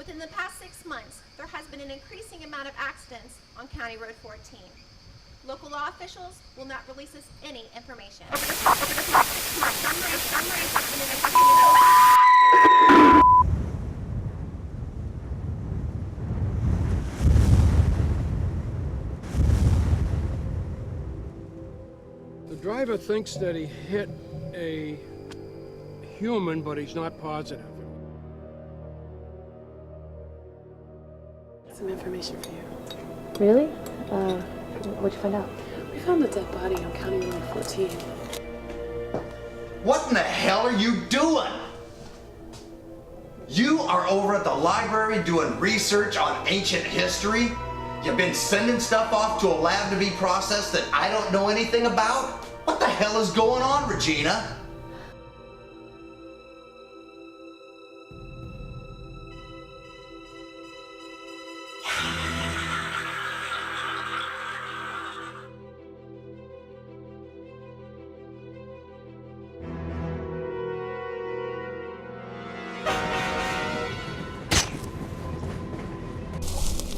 Within the past 6 months, there has been an increasing amount of accidents on County Road 14. Local law officials will not release us any information. Over the past 6 months, some race has been an The driver thinks that he hit a human, but he's not positive. Some information for you. Really? What'd you find out? We found a dead body on County Road 14. What in the hell are you doing? You are over at the library doing research on ancient history? You've been sending stuff off to a lab to be processed that I don't know anything about? What the hell is going on, Regina?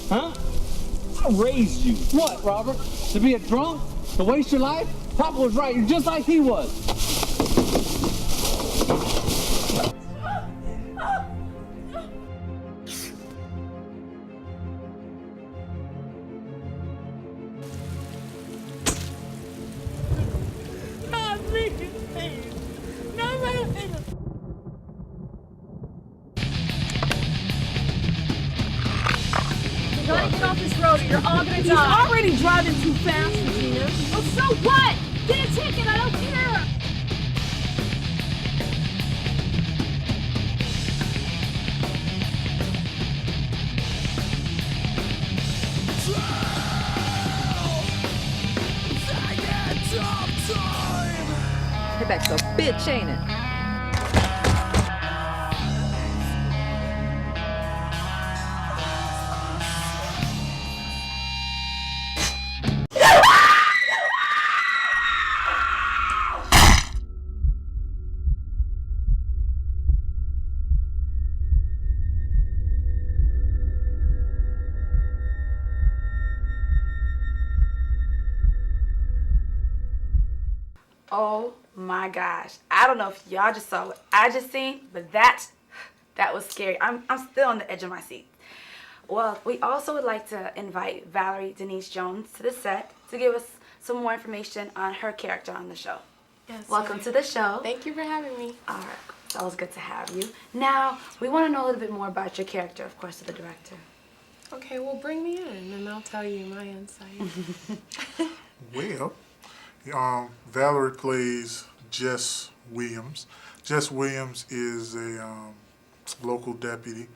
Huh? I raised you. What, Robert? To be a drunk? To waste your life? Papa was right. You're just like he was. You gotta get off this road or you're all gonna die. He's already driving too fast, Regina. Well, so what? Get a ticket, I don't care. Payback's a bitch, ain't it? Oh my gosh. I don't know if y'all just saw what I just seen, but that was scary. I'm still on the edge of my seat. Well, we also would like to invite Valerie Denise Jones to the set to give us some more information on her character on the show. Yes. Welcome to the show. Thank you for having me. All right. It's always good to have you. Now, we want to know a little bit more about your character, of course, to the director. Okay, well, bring me in and I'll tell you my insight. Well, Valerie plays Jess Williams. Jess Williams is a local deputy.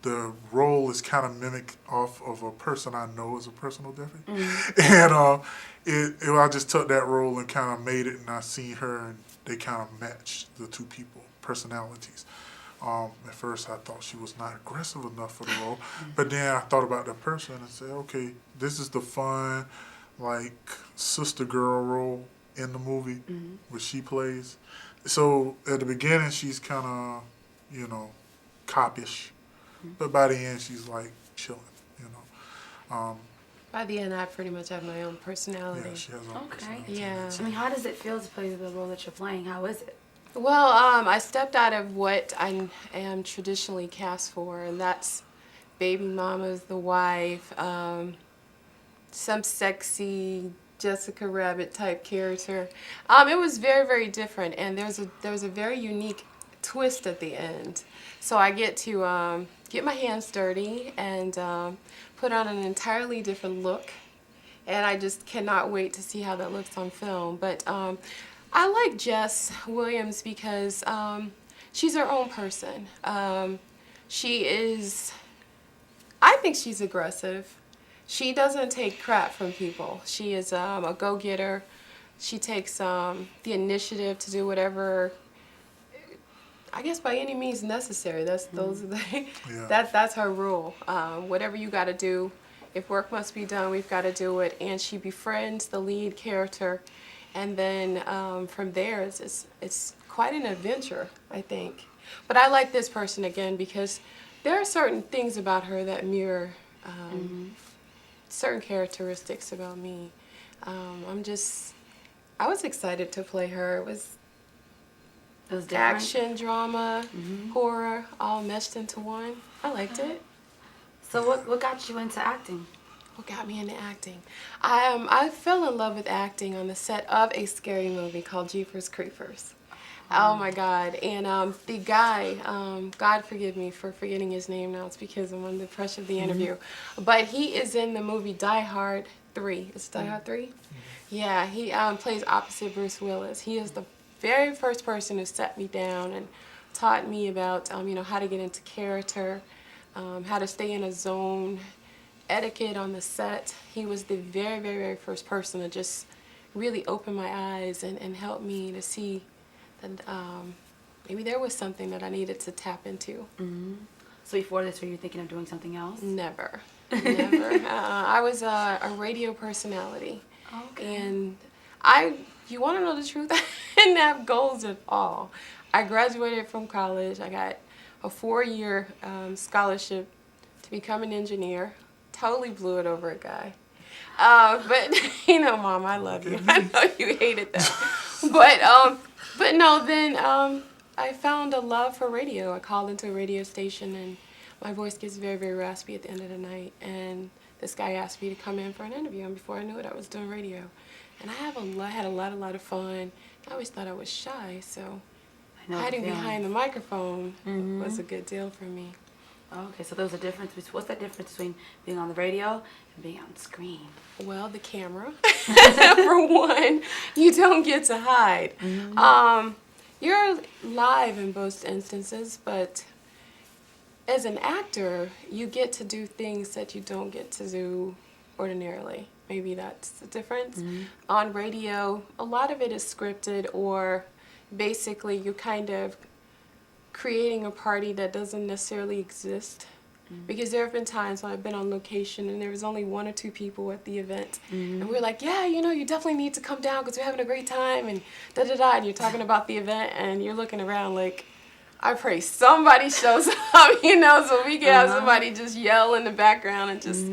The role is kind of mimicked off of a person I know as a personal deputy. And I just took that role and kind of made it, and I seen her, and they kind of matched the two people, personalities. At first I thought she was not aggressive enough for the role, but then I thought about the person and said, okay, this is the fun, like, sister girl role in the movie, where she plays. So at the beginning, she's kind of, you know, coppish, but by the end, she's like chilling, you know. By the end, I pretty much have my own personality. Yeah, she has her own personality. Yeah. I mean, how does it feel to play the role that you're playing? How is it? Well, I stepped out of what I am traditionally cast for, and that's baby mama's the wife, some sexy Jessica Rabbit type character. It was very, very different, and there was a very unique twist at the end. So I get to get my hands dirty and put on an entirely different look, and I just cannot wait to see how that looks on film. But I like Jess Williams because she's her own person. She is, I think she's aggressive. She doesn't take crap from people. She is a go-getter. She takes the initiative to do whatever, I guess, by any means necessary. That's that's her rule. Whatever you got to do, if work must be done, we've got to do it. And she befriends the lead character, and then from there, it's quite an adventure, I think. But I like this person again because there are certain things about her that mirror certain characteristics about me. I was excited to play her. It was different? action, drama, horror, all meshed into one. I liked it. So what got you into acting? What got me into acting? I fell in love with acting on the set of a scary movie called Jeepers Creepers. Oh my God. And the guy, God forgive me for forgetting his name now, it's because I'm under the pressure of the interview. But he is in the movie Die Hard 3. Is it Die Hard 3? Yeah, he plays opposite Bruce Willis. He is the very first person who set me down and taught me about, you know, how to get into character, how to stay in a zone, etiquette on the set. He was the very, very, very first person to just really open my eyes and help me to see that maybe there was something that I needed to tap into. So before this, were you thinking of doing something else? Never. Never. I was a radio personality. Okay. And you want to know the truth? I didn't have goals at all. I graduated from college. I got a 4-year scholarship to become an engineer. Totally blew it over a guy. But, you know, Mom, I love you. I know you hated that. But no, then I found a love for radio. I called into a radio station, and my voice gets very, very raspy at the end of the night. And this guy asked me to come in for an interview, and before I knew it, I was doing radio. And I had a lot of fun. I always thought I was shy, so hiding behind the microphone was a good deal for me. Okay, so there's a difference. What's the difference between being on the radio and being on screen? Well, the camera. For one, you don't get to hide. You're live in both instances, but as an actor, you get to do things that you don't get to do ordinarily. Maybe that's the difference. On radio, a lot of it is scripted, or basically you're kind of creating a party that doesn't necessarily exist. Because there have been times when I've been on location and there was only 1 or 2 people at the event. And we're like, yeah, you know, you definitely need to come down because we're having a great time, and da-da-da, and you're talking about the event, and you're looking around like, I pray somebody shows up, you know, so we can have somebody just yell in the background and just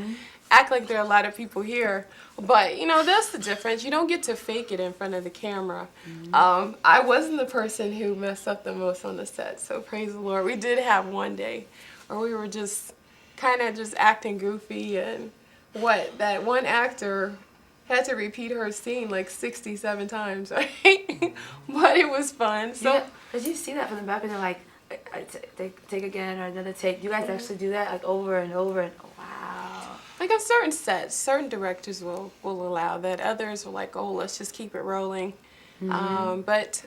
act like there are a lot of people here. But, you know, that's the difference. You don't get to fake it in front of the camera. I wasn't the person who messed up the most on the set, so praise the Lord. We did have one day where we were just kind of just acting goofy, and that one actor had to repeat her scene like 67 times, right? But it was fun. So yeah. Did you see that from the back, and they're like, take again, or another take? You guys actually do that like over and over, and wow. Like on certain sets, certain directors will allow that. Others will like, oh, let's just keep it rolling. But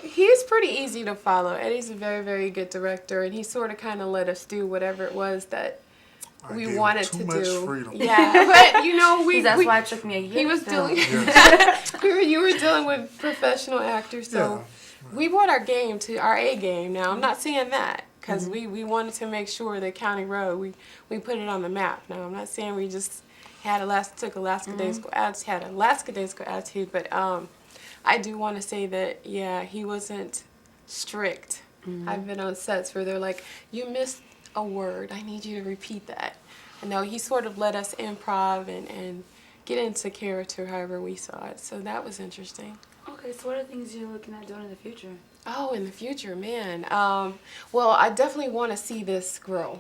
he's pretty easy to follow. Eddie's a very, very good director, and he sort of kind of let us do whatever it was that we wanted to do. Freedom. Yeah, but you know, that's why it took me a year. He was dealing. You were dealing with professional actors, so we brought our game to our A game. Now, I'm not saying that because we wanted to make sure that County Road we put it on the map. Now, I'm not saying we just had took Alaska Days had Alaska Days attitude, but I do want to say that he wasn't strict. I've been on sets where they're like, you missed a word, I need you to repeat that. And no, he sort of let us improv and get into character however we saw it. So that was interesting. Okay, so what are things you're looking at doing in the future? Oh, in the future, man. Well, I definitely want to see this grow.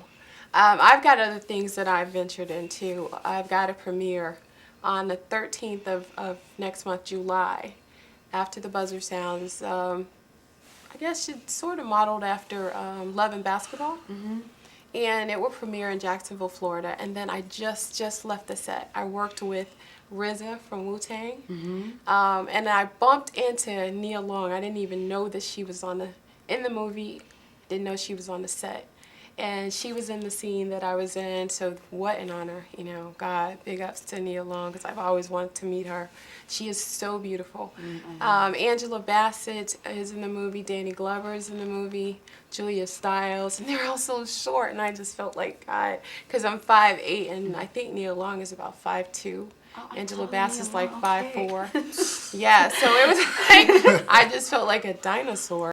I've got other things that I've ventured into. I've got a premiere on the 13th of next month, July, after the buzzer sounds. I guess it's sort of modeled after Love and Basketball. And it will premiere in Jacksonville, Florida. And then I just left the set. I worked with RZA from Wu-Tang. And I bumped into Nia Long. I didn't even know that she was in the movie. Didn't know she was on the set. And she was in the scene that I was in, so what an honor, you know. God, big ups to Nia Long, because I've always wanted to meet her. She is so beautiful. Angela Bassett is in the movie, Danny Glover is in the movie, Julia Stiles, and they're all so short, and I just felt like, God, because I'm 5'8", and I think Nia Long is about 5'2". Angela Bassett's like 5'4". Yeah, so it was like, I just felt like a dinosaur.